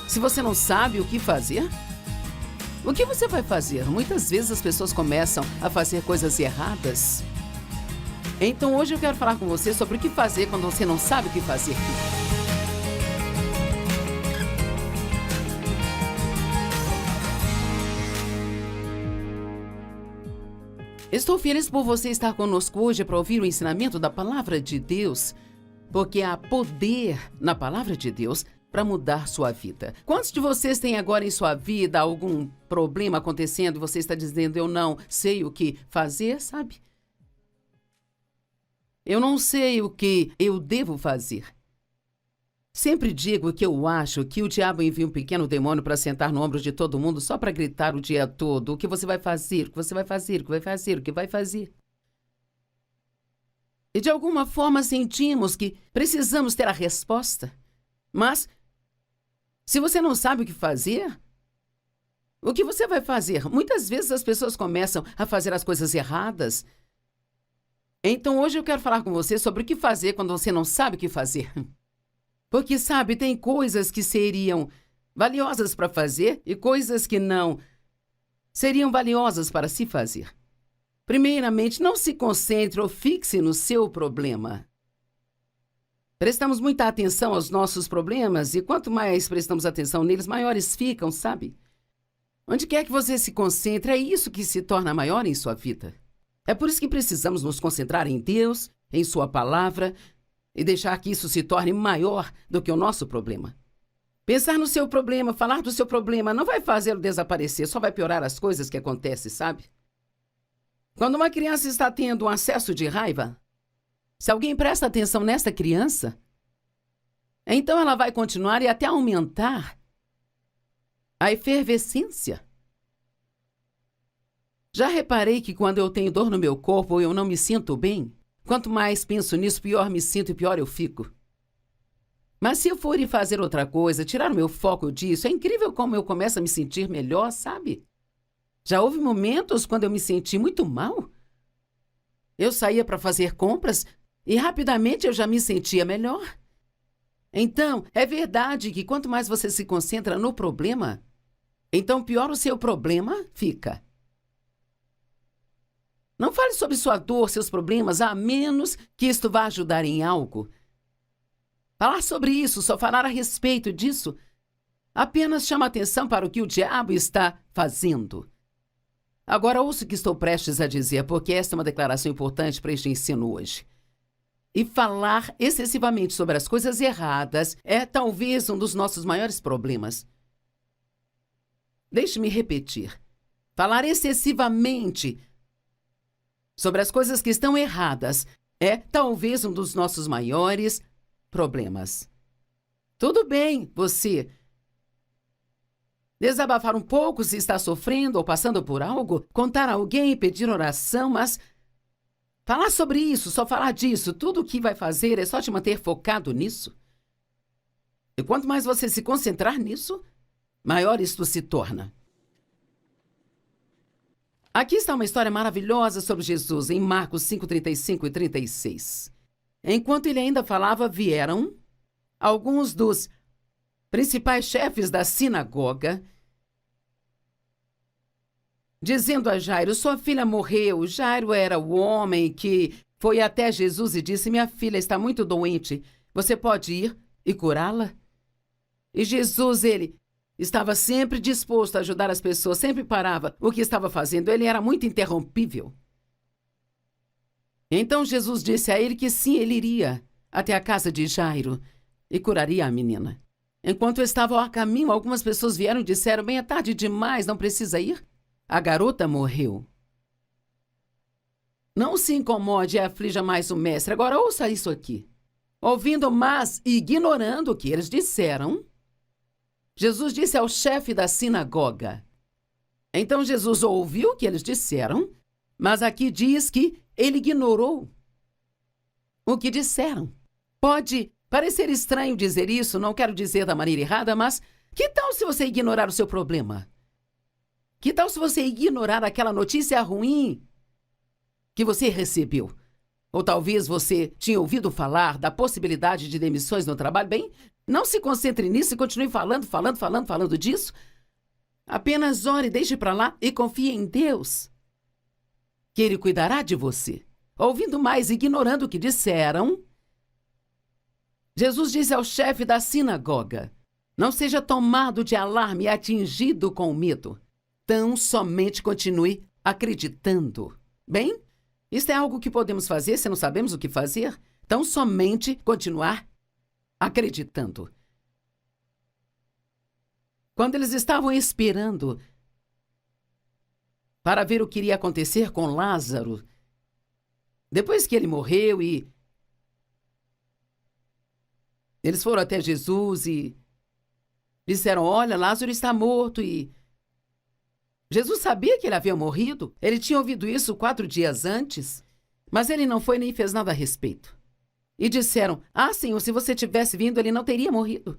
Se você não sabe o que fazer, o que você vai fazer? Muitas vezes as pessoas começam a fazer coisas erradas. Então hoje eu quero falar com você sobre o que fazer quando você não sabe o que fazer. Estou feliz por você estar conosco hoje para ouvir o ensinamento da Palavra de Deus, porque há poder na Palavra de Deus para mudar sua vida. Quantos de vocês têm agora em sua vida algum problema acontecendo e você está dizendo, eu não sei o que fazer, sabe? Eu não sei o que eu devo fazer. Sempre digo que eu acho que o diabo envia um pequeno demônio para sentar no ombro de todo mundo só para gritar o dia todo o que você vai fazer, o que você vai fazer, o que vai fazer, o que vai fazer. E de alguma forma sentimos que precisamos ter a resposta. Mas, se você não sabe o que fazer, o que você vai fazer? Muitas vezes as pessoas começam a fazer as coisas erradas. Então hoje eu quero falar com você sobre o que fazer quando você não sabe o que fazer. Porque, sabe, tem coisas que seriam valiosas para fazer e coisas que não seriam valiosas para se fazer. Primeiramente, não se concentre ou fixe no seu problema. Prestamos muita atenção aos nossos problemas e quanto mais prestamos atenção neles, maiores ficam, sabe? Onde quer que você se concentre, é isso que se torna maior em sua vida. É por isso que precisamos nos concentrar em Deus, em sua palavra, e deixar que isso se torne maior do que o nosso problema. Pensar no seu problema, falar do seu problema, não vai fazê-lo desaparecer, só vai piorar as coisas que acontecem, sabe? Quando uma criança está tendo um acesso de raiva, se alguém presta atenção nessa criança, então ela vai continuar e até aumentar a efervescência. Já reparei que quando eu tenho dor no meu corpo ou eu não me sinto bem, quanto mais penso nisso, pior me sinto e pior eu fico. Mas se eu for ir fazer outra coisa, tirar o meu foco disso, é incrível como eu começo a me sentir melhor, sabe? Já houve momentos quando eu me senti muito mal. Eu saía para fazer compras e rapidamente eu já me sentia melhor. Então, é verdade que quanto mais você se concentra no problema, então pior o seu problema fica. Não fale sobre sua dor, seus problemas, a menos que isto vá ajudar em algo. Falar sobre isso, só falar a respeito disso, apenas chama atenção para o que o diabo está fazendo. Agora ouça o que estou prestes a dizer, porque esta é uma declaração importante para este ensino hoje. E falar excessivamente sobre as coisas erradas é talvez um dos nossos maiores problemas. Deixe-me repetir. Falar excessivamente sobre as coisas que estão erradas é talvez um dos nossos maiores problemas. Tudo bem, você desabafar um pouco se está sofrendo ou passando por algo, contar a alguém, pedir oração, mas falar sobre isso, só falar disso, tudo o que vai fazer é só te manter focado nisso. E quanto mais você se concentrar nisso, maior isto se torna. Aqui está uma história maravilhosa sobre Jesus, em Marcos 5, 35 e 36. Enquanto ele ainda falava, vieram alguns dos principais chefes da sinagoga, dizendo a Jairo, sua filha morreu. Jairo era o homem que foi até Jesus e disse, minha filha está muito doente, você pode ir e curá-la? E Jesus, ele estava sempre disposto a ajudar as pessoas, sempre parava o que estava fazendo. Ele era muito interrompível. Então Jesus disse a ele que sim, ele iria até a casa de Jairo e curaria a menina. Enquanto estavam a caminho, algumas pessoas vieram e disseram, bem, é tarde demais, não precisa ir? A garota morreu. Não se incomode e aflija mais o mestre. Agora ouça isso aqui. Ouvindo, mas ignorando o que eles disseram, Jesus disse ao chefe da sinagoga. Então Jesus ouviu o que eles disseram, mas aqui diz que ele ignorou o que disseram. Pode parecer estranho dizer isso, não quero dizer da maneira errada, mas que tal se você ignorar o seu problema? Que tal se você ignorar aquela notícia ruim que você recebeu? Ou talvez você tinha ouvido falar da possibilidade de demissões no trabalho. Bem, Não se concentre nisso e continue falando disso. Apenas ore, deixe para lá e confie em Deus, que Ele cuidará de você. Ouvindo mais, ignorando o que disseram, Jesus disse ao chefe da sinagoga: não seja tomado de alarme e atingido com medo. Tão somente continue acreditando. Bem, isto é algo que podemos fazer se não sabemos o que fazer. Tão somente continuar acreditando. Quando eles estavam esperando para ver o que iria acontecer com Lázaro, depois que ele morreu, e eles foram até Jesus e disseram: olha, Lázaro está morto. E Jesus sabia que ele havia morrido. Ele tinha ouvido isso 4 dias antes, mas ele não foi nem fez nada a respeito. E disseram: ah, Senhor, se você tivesse vindo, ele não teria morrido.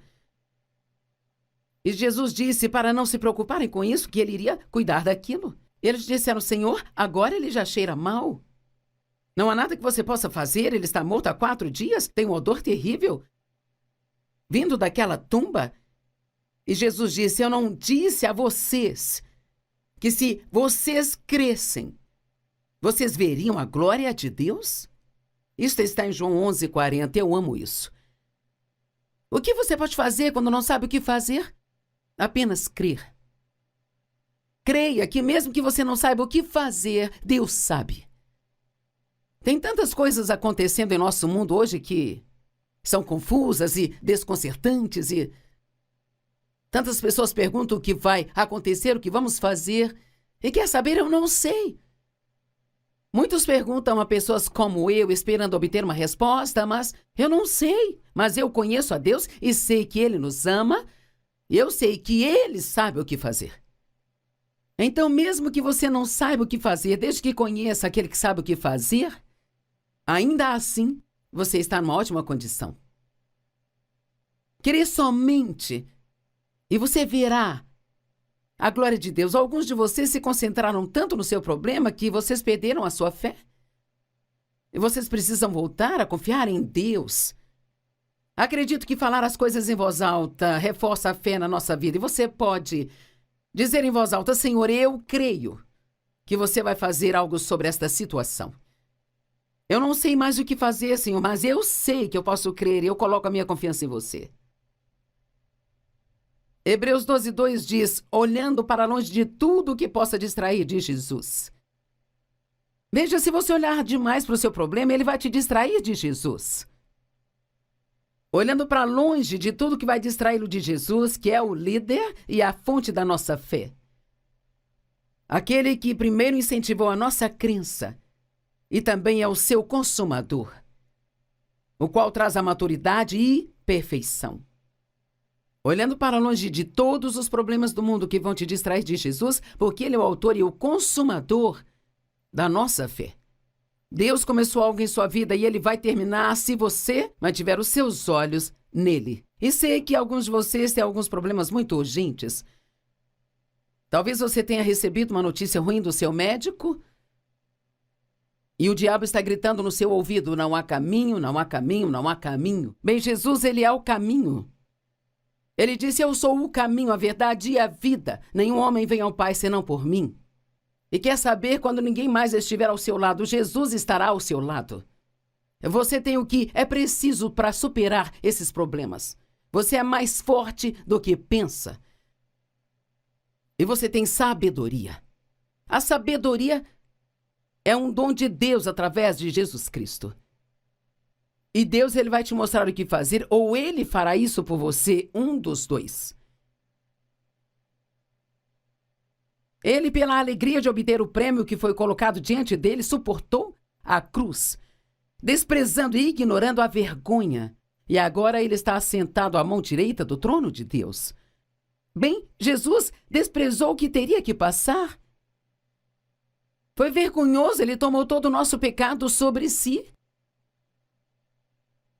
E Jesus disse para não se preocuparem com isso, que ele iria cuidar daquilo. Eles disseram: Senhor, agora ele já cheira mal. Não há nada que você possa fazer, ele está morto há 4 dias, tem um odor terrível vindo daquela tumba. E Jesus disse: eu não disse a vocês que se vocês crescem, vocês veriam a glória de Deus? Isto está em João 11:40, eu amo isso. O que você pode fazer quando não sabe o que fazer? Apenas crer. Creia que mesmo que você não saiba o que fazer, Deus sabe. Tem tantas coisas acontecendo em nosso mundo hoje que são confusas e desconcertantes, e tantas pessoas perguntam o que vai acontecer, o que vamos fazer, e quer saber, eu não sei. Muitos perguntam a pessoas como eu, esperando obter uma resposta, mas eu não sei. Mas eu conheço a Deus e sei que Ele nos ama, e eu sei que Ele sabe o que fazer. Então, mesmo que você não saiba o que fazer, desde que conheça aquele que sabe o que fazer, ainda assim, você está numa ótima condição. Crer somente, e você verá a glória de Deus. Alguns de vocês se concentraram tanto no seu problema que vocês perderam a sua fé. E vocês precisam voltar a confiar em Deus. Acredito que falar as coisas em voz alta reforça a fé na nossa vida. E você pode dizer em voz alta: Senhor, eu creio que você vai fazer algo sobre esta situação. Eu não sei mais o que fazer, Senhor, mas eu sei que eu posso crer e eu coloco a minha confiança em você. Hebreus 12:2 diz: olhando para longe de tudo que possa distrair de Jesus. Veja, se você olhar demais para o seu problema, ele vai te distrair de Jesus. Olhando para longe de tudo que vai distraí-lo de Jesus, que é o líder e a fonte da nossa fé. Aquele que primeiro incentivou a nossa crença e também é o seu consumador, o qual traz a maturidade e perfeição. Olhando para longe de todos os problemas do mundo que vão te distrair de Jesus, porque Ele é o autor e o consumador da nossa fé. Deus começou algo em sua vida e Ele vai terminar se você mantiver os seus olhos nele. E sei que alguns de vocês têm alguns problemas muito urgentes. Talvez você tenha recebido uma notícia ruim do seu médico e o diabo está gritando no seu ouvido: não há caminho, não há caminho, não há caminho. Bem, Jesus, Ele é o caminho. Ele disse: eu sou o caminho, a verdade e a vida. Nenhum homem vem ao Pai senão por mim. E quer saber, quando ninguém mais estiver ao seu lado, Jesus estará ao seu lado. Você tem o que é preciso para superar esses problemas. Você é mais forte do que pensa. E você tem sabedoria. A sabedoria é um dom de Deus através de Jesus Cristo. E Deus, Ele vai te mostrar o que fazer, ou Ele fará isso por você, um dos dois. Ele, pela alegria de obter o prêmio que foi colocado diante dele, suportou a cruz, desprezando e ignorando a vergonha. E agora ele está assentado à mão direita do trono de Deus. Bem, Jesus desprezou o que teria que passar. Foi vergonhoso, ele tomou todo o nosso pecado sobre si.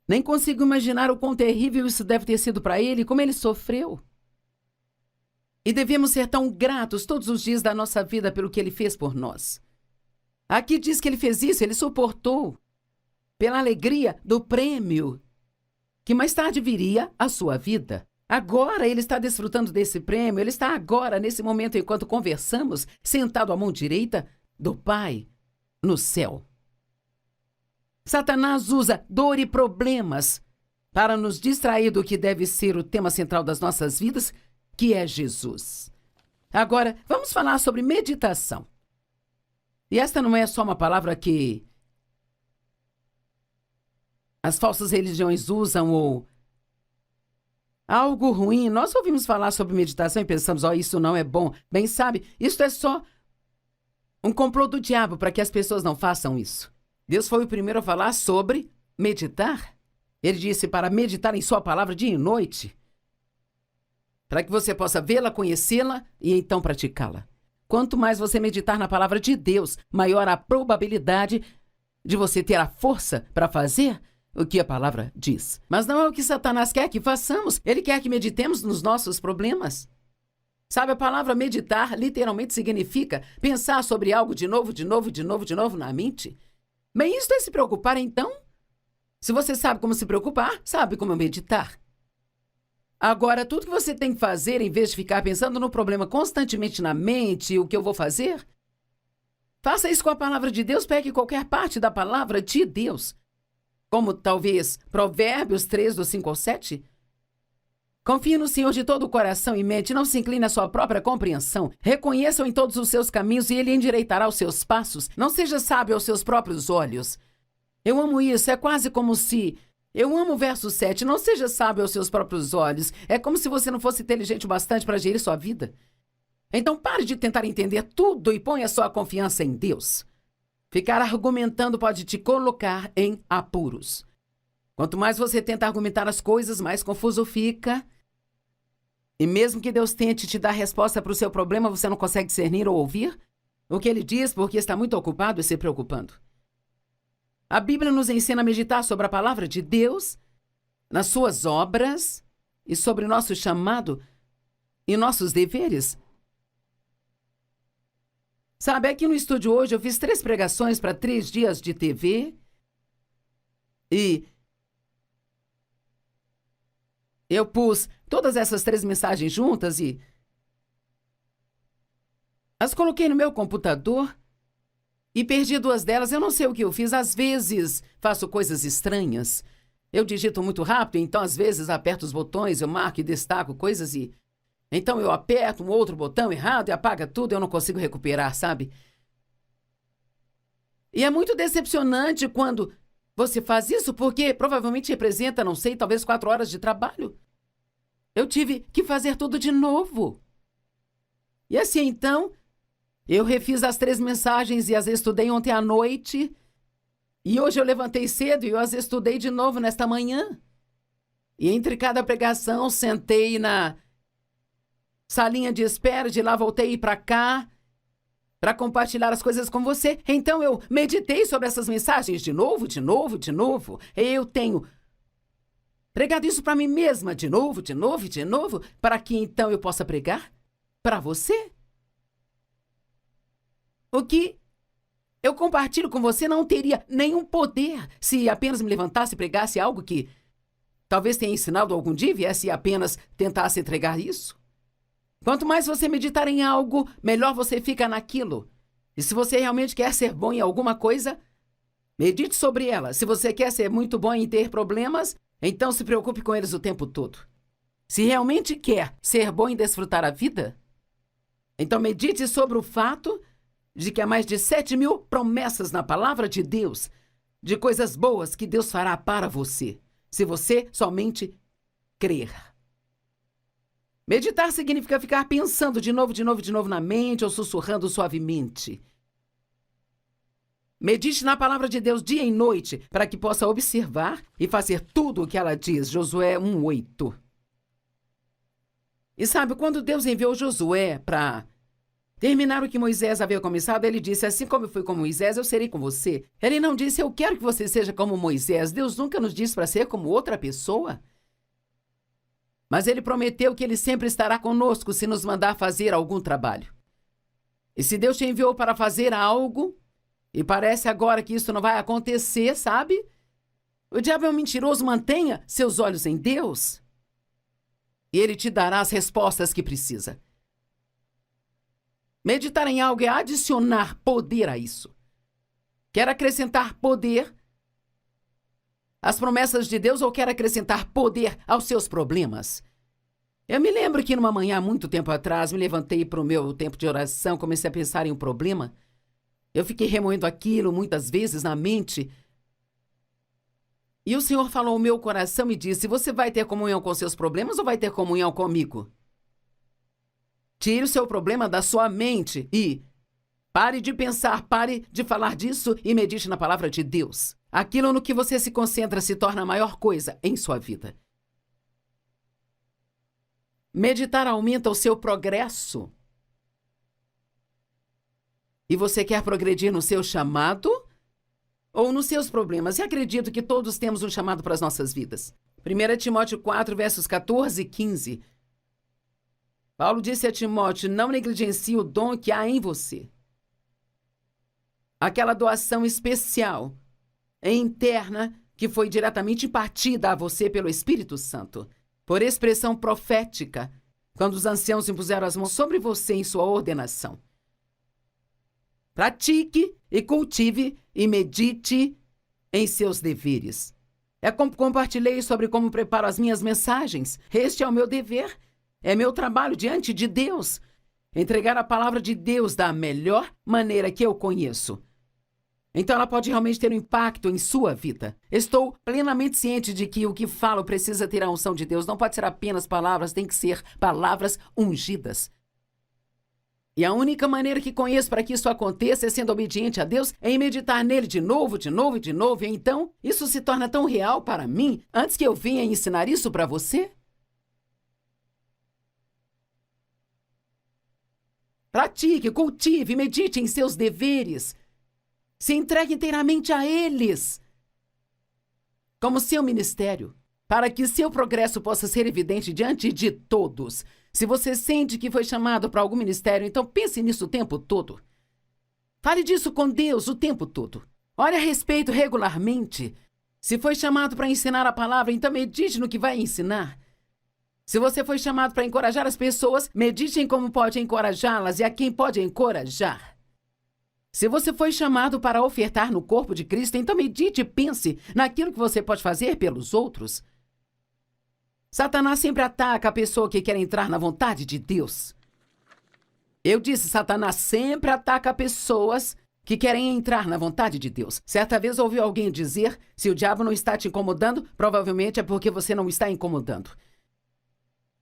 Nem consigo imaginar o quão terrível isso deve ter sido para ele, como ele sofreu. E devemos ser tão gratos todos os dias da nossa vida pelo que ele fez por nós. Aqui diz que ele fez isso, ele suportou, pela alegria do prêmio que mais tarde viria a sua vida. Agora ele está desfrutando desse prêmio, ele está agora, nesse momento, enquanto conversamos, sentado à mão direita do Pai no céu. Satanás usa dor e problemas para nos distrair do que deve ser o tema central das nossas vidas, que é Jesus. Agora, vamos falar sobre meditação. E esta não é só uma palavra que as falsas religiões usam ou algo ruim. Nós ouvimos falar sobre meditação e pensamos, isso não é bom. Bem, sabe, isso é só um complô do diabo para que as pessoas não façam isso. Deus foi o primeiro a falar sobre meditar. Ele disse para meditar em sua palavra dia e noite, para que você possa vê-la, conhecê-la e então praticá-la. Quanto mais você meditar na palavra de Deus, maior a probabilidade de você ter a força para fazer o que a palavra diz. Mas não é o que Satanás quer que façamos. Ele quer que meditemos nos nossos problemas. Sabe, a palavra meditar literalmente significa pensar sobre algo de novo na mente. Bem, isto é se preocupar, então? Se você sabe como se preocupar, sabe como meditar. Agora, tudo que você tem que fazer, em vez de ficar pensando no problema constantemente na mente, o que eu vou fazer, faça isso com a palavra de Deus, pegue qualquer parte da palavra de Deus. Como talvez Provérbios 3, do 5 ao 7. Confie no Senhor de todo o coração e mente, não se incline à sua própria compreensão. Reconheça-o em todos os seus caminhos e ele endireitará os seus passos. Não seja sábio aos seus próprios olhos. Eu amo isso, é quase como se... Eu amo o verso 7, não seja sábio aos seus próprios olhos. É como se você não fosse inteligente o bastante para gerir sua vida. Então pare de tentar entender tudo e ponha sua confiança em Deus. Ficar argumentando pode te colocar em apuros. Quanto mais você tenta argumentar as coisas, mais confuso fica. E mesmo que Deus tente te dar resposta para o seu problema, você não consegue discernir ou ouvir o que ele diz porque está muito ocupado e se preocupando. A Bíblia nos ensina a meditar sobre a palavra de Deus, nas suas obras e sobre nosso chamado e nossos deveres. Sabe, aqui no estúdio hoje eu fiz 3 pregações para 3 dias de TV e eu pus todas essas 3 mensagens juntas e as coloquei no meu computador e perdi 2 delas. Eu não sei o que eu fiz. Às vezes faço coisas estranhas. Eu digito muito rápido, então às vezes aperto os botões, eu marco e destaco coisas e... Então eu aperto um outro botão errado e apaga tudo, eu não consigo recuperar, sabe? E é muito decepcionante quando você faz isso, porque provavelmente representa, não sei, talvez 4 horas de trabalho. Eu tive que fazer tudo de novo. E assim, então, eu refiz as 3 mensagens e as estudei ontem à noite. E hoje eu levantei cedo e eu as estudei de novo nesta manhã. E entre cada pregação, sentei na salinha de espera, de lá voltei para cá para compartilhar as coisas com você. Então eu meditei sobre essas mensagens de novo. Eu tenho pregado isso para mim mesma de novo, para que então eu possa pregar para você. O que eu compartilho com você não teria nenhum poder se apenas me levantasse e pregasse algo que talvez tenha ensinado algum dia e viesse e apenas tentasse entregar isso. Quanto mais você meditar em algo, melhor você fica naquilo. E se você realmente quer ser bom em alguma coisa, medite sobre ela. Se você quer ser muito bom em ter problemas, então se preocupe com eles o tempo todo. Se realmente quer ser bom em desfrutar a vida, então medite sobre o fato de que há mais de 7.000 promessas na palavra de Deus, de coisas boas que Deus fará para você, se você somente crer. Meditar significa ficar pensando de novo na mente ou sussurrando suavemente. Medite na palavra de Deus dia e noite para que possa observar e fazer tudo o que ela diz. Josué 1:8. E sabe, quando Deus enviou Josué para terminar o que Moisés havia começado, ele disse, assim como eu fui com Moisés, eu serei com você. Ele não disse, eu quero que você seja como Moisés. Deus nunca nos disse para ser como outra pessoa. Mas ele prometeu que ele sempre estará conosco se nos mandar fazer algum trabalho. E se Deus te enviou para fazer algo, e parece agora que isso não vai acontecer, sabe? O diabo é um mentiroso, mantenha seus olhos em Deus. E Ele te dará as respostas que precisa. Meditar em algo é adicionar poder a isso. Quer acrescentar poder às promessas de Deus ou quer acrescentar poder aos seus problemas? Eu me lembro que numa manhã, há muito tempo atrás, me levantei para o meu tempo de oração, comecei a pensar em um problema. Eu fiquei remoendo aquilo muitas vezes na mente. E o Senhor falou ao meu coração e disse: você vai ter comunhão com seus problemas ou vai ter comunhão comigo? Tire o seu problema da sua mente e pare de pensar, pare de falar disso e medite na palavra de Deus. Aquilo no que você se concentra se torna a maior coisa em sua vida. Meditar aumenta o seu progresso. E você quer progredir no seu chamado ou nos seus problemas? E acredito que todos temos um chamado para as nossas vidas. 1 Timóteo 4, versos 14 e 15. Paulo disse a Timóteo: não negligencie o dom que há em você. Aquela doação especial e interna que foi diretamente impartida a você pelo Espírito Santo, por expressão profética, quando os anciãos impuseram as mãos sobre você em sua ordenação. Pratique e cultive e medite em seus deveres. É como compartilhei sobre como preparo as minhas mensagens. Este é o meu dever. É meu trabalho diante de Deus. Entregar a palavra de Deus da melhor maneira que eu conheço. Então ela pode realmente ter um impacto em sua vida. Estou plenamente ciente de que o que falo precisa ter a unção de Deus. Não pode ser apenas palavras, tem que ser palavras ungidas. E a única maneira que conheço para que isso aconteça é sendo obediente a Deus, é em meditar nele de novo, de novo e de novo. E então, isso se torna tão real para mim, antes que eu venha ensinar isso para você. Pratique, cultive, medite em seus deveres. Se entregue inteiramente a eles, como seu ministério, para que seu progresso possa ser evidente diante de todos. Se você sente que foi chamado para algum ministério, então pense nisso o tempo todo. Fale disso com Deus o tempo todo. Ore a respeito regularmente. Se foi chamado para ensinar a palavra, então medite no que vai ensinar. Se você foi chamado para encorajar as pessoas, medite em como pode encorajá-las e a quem pode encorajar. Se você foi chamado para ofertar no corpo de Cristo, então medite e pense naquilo que você pode fazer pelos outros. Satanás sempre ataca a pessoa que quer entrar na vontade de Deus. Eu disse, Satanás sempre ataca pessoas que querem entrar na vontade de Deus. Certa vez ouvi alguém dizer, se o diabo não está te incomodando, provavelmente é porque você não está incomodando.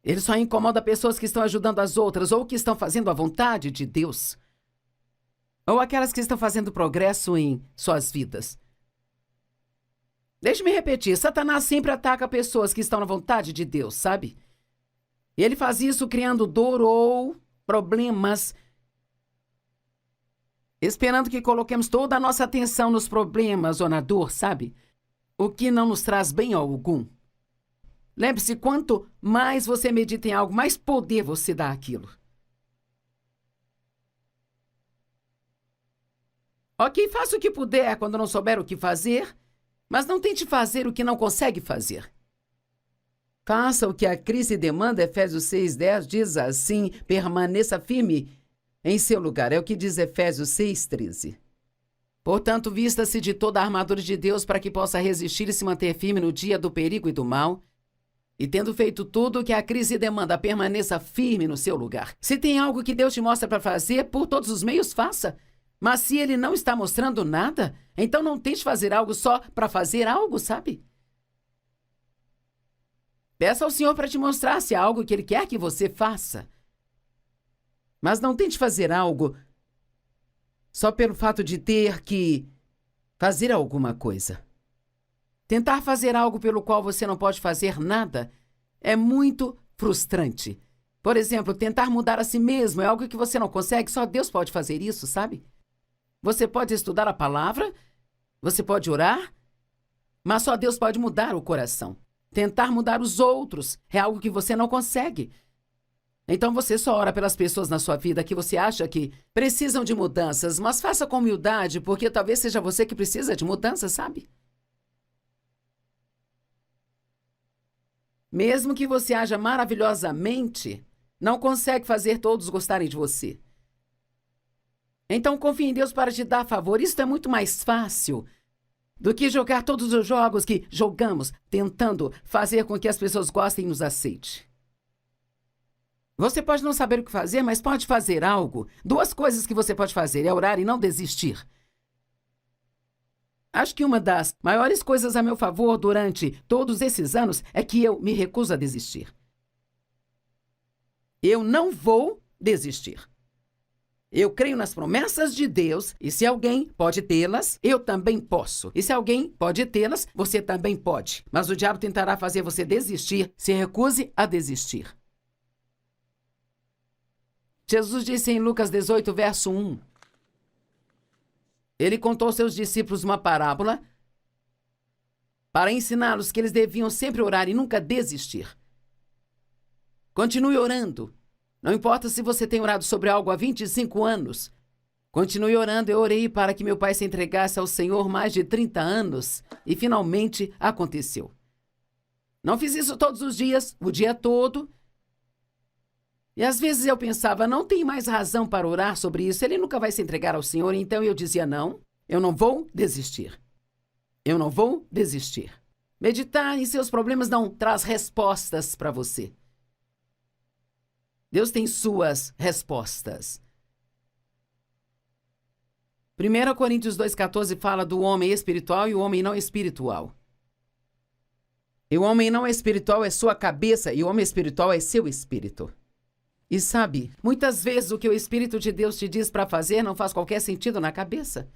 Ele só incomoda pessoas que estão ajudando as outras ou que estão fazendo a vontade de Deus. Ou aquelas que estão fazendo progresso em suas vidas. Deixe-me repetir, Satanás sempre ataca pessoas que estão na vontade de Deus, sabe? E ele faz isso criando dor ou problemas, esperando que coloquemos toda a nossa atenção nos problemas ou na dor, sabe? O que não nos traz bem algum. Lembre-se, quanto mais você medita em algo, mais poder você dá àquilo. Ok, faça o que puder quando não souber o que fazer, mas não tente fazer o que não consegue fazer. Faça o que a crise demanda. Efésios 6:10 diz assim: permaneça firme em seu lugar. É o que diz Efésios 6:13. Portanto, vista-se de toda a armadura de Deus para que possa resistir e se manter firme no dia do perigo e do mal. E tendo feito tudo o que a crise demanda, permaneça firme no seu lugar. Se tem algo que Deus te mostra para fazer, por todos os meios, faça. Mas se ele não está mostrando nada, então não tente fazer algo só para fazer algo, sabe? Peça ao Senhor para te mostrar se há algo que ele quer que você faça. Mas não tente fazer algo só pelo fato de ter que fazer alguma coisa. Tentar fazer algo pelo qual você não pode fazer nada é muito frustrante. Por exemplo, tentar mudar a si mesmo é algo que você não consegue, só Deus pode fazer isso, sabe? Você pode estudar a palavra, você pode orar, mas só Deus pode mudar o coração. Tentar mudar os outros é algo que você não consegue. Então você só ora pelas pessoas na sua vida que você acha que precisam de mudanças, mas faça com humildade, porque talvez seja você que precisa de mudanças, sabe? Mesmo que você haja maravilhosamente, não consegue fazer todos gostarem de você. Então confie em Deus para te dar favor. Isso é muito mais fácil do que jogar todos os jogos que jogamos, tentando fazer com que as pessoas gostem e nos aceitem. Você pode não saber o que fazer, mas pode fazer algo. 2 coisas que você pode fazer é orar e não desistir. Acho que uma das maiores coisas a meu favor durante todos esses anos é que eu me recuso a desistir. Eu não vou desistir. Eu creio nas promessas de Deus, e se alguém pode tê-las, eu também posso. E se alguém pode tê-las, você também pode. Mas o diabo tentará fazer você desistir. Se recuse a desistir. Jesus disse em Lucas 18, verso 1. Ele contou aos seus discípulos uma parábola para ensiná-los que eles deviam sempre orar e nunca desistir. Continue orando. Não importa se você tem orado sobre algo há 25 anos. Continue orando. Eu orei para que meu pai se entregasse ao Senhor mais de 30 anos e finalmente aconteceu. Não fiz isso todos os dias, o dia todo. E às vezes eu pensava, não tem mais razão para orar sobre isso, ele nunca vai se entregar ao Senhor. Então eu dizia, não, eu não vou desistir. Eu não vou desistir. Meditar em seus problemas não traz respostas para você. Deus tem suas respostas. 1 Coríntios 2,14 fala do homem espiritual e o homem não espiritual. E o homem não espiritual é sua cabeça e o homem espiritual é seu espírito. E sabe, muitas vezes o que o Espírito de Deus te diz para fazer não faz qualquer sentido na cabeça.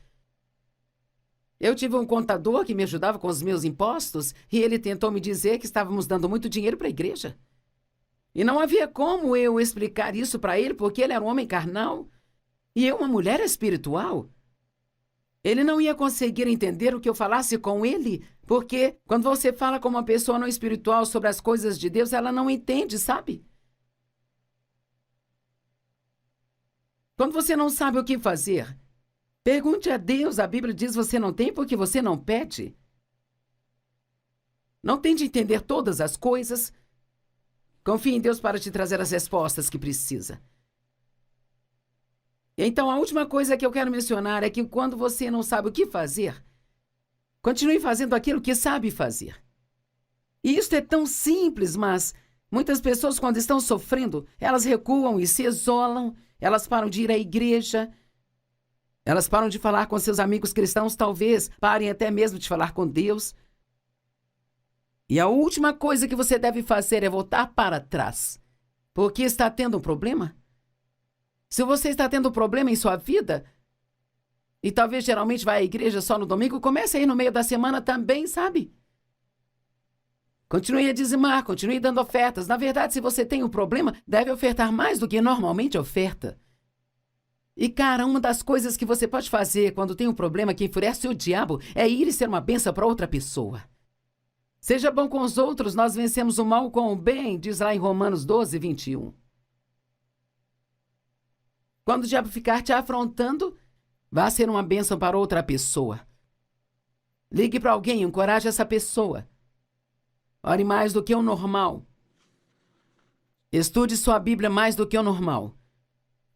Eu tive um contador que me ajudava com os meus impostos e ele tentou me dizer que estávamos dando muito dinheiro para a igreja. E não havia como eu explicar isso para ele, porque ele era um homem carnal e eu uma mulher espiritual. Ele não ia conseguir entender o que eu falasse com ele, porque quando você fala com uma pessoa não espiritual sobre as coisas de Deus, ela não entende, sabe? Quando você não sabe o que fazer, pergunte a Deus. A Bíblia diz que você não tem porque você não pede. Não tente entender todas as coisas. Confie em Deus para te trazer as respostas que precisa. Então, a última coisa que eu quero mencionar é que quando você não sabe o que fazer, continue fazendo aquilo que sabe fazer. E isso é tão simples, mas muitas pessoas, quando estão sofrendo, elas recuam e se isolam. Elas param de ir à igreja, elas param de falar com seus amigos cristãos, talvez parem até mesmo de falar com Deus. E a última coisa que você deve fazer é voltar para trás. Porque está tendo um problema? Se você está tendo um problema em sua vida, e talvez geralmente vai à igreja só no domingo, comece a ir no meio da semana também, sabe? Continue a dizimar, continue dando ofertas. Na verdade, se você tem um problema, deve ofertar mais do que normalmente oferta. E, cara, uma das coisas que você pode fazer quando tem um problema que enfurece o diabo é ir e ser uma bênção para outra pessoa. Seja bom com os outros, nós vencemos o mal com o bem, diz lá em Romanos 12, 21. Quando o diabo ficar te afrontando, vá ser uma bênção para outra pessoa. Ligue para alguém, encoraje essa pessoa. Ore mais do que o normal. Estude sua Bíblia mais do que o normal.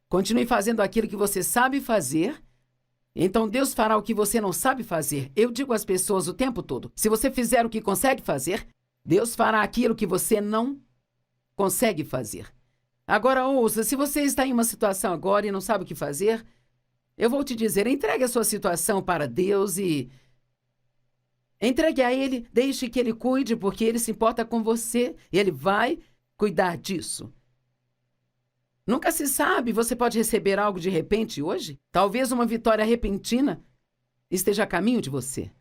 Continue fazendo aquilo que você sabe fazer. Então Deus fará o que você não sabe fazer. Eu digo às pessoas o tempo todo, se você fizer o que consegue fazer, Deus fará aquilo que você não consegue fazer. Agora ouça, se você está em uma situação agora e não sabe o que fazer, eu vou te dizer, entregue a sua situação para Deus e entregue a Ele, deixe que Ele cuide, porque Ele se importa com você e Ele vai cuidar disso. Nunca se sabe, você pode receber algo de repente hoje? Talvez uma vitória repentina esteja a caminho de você.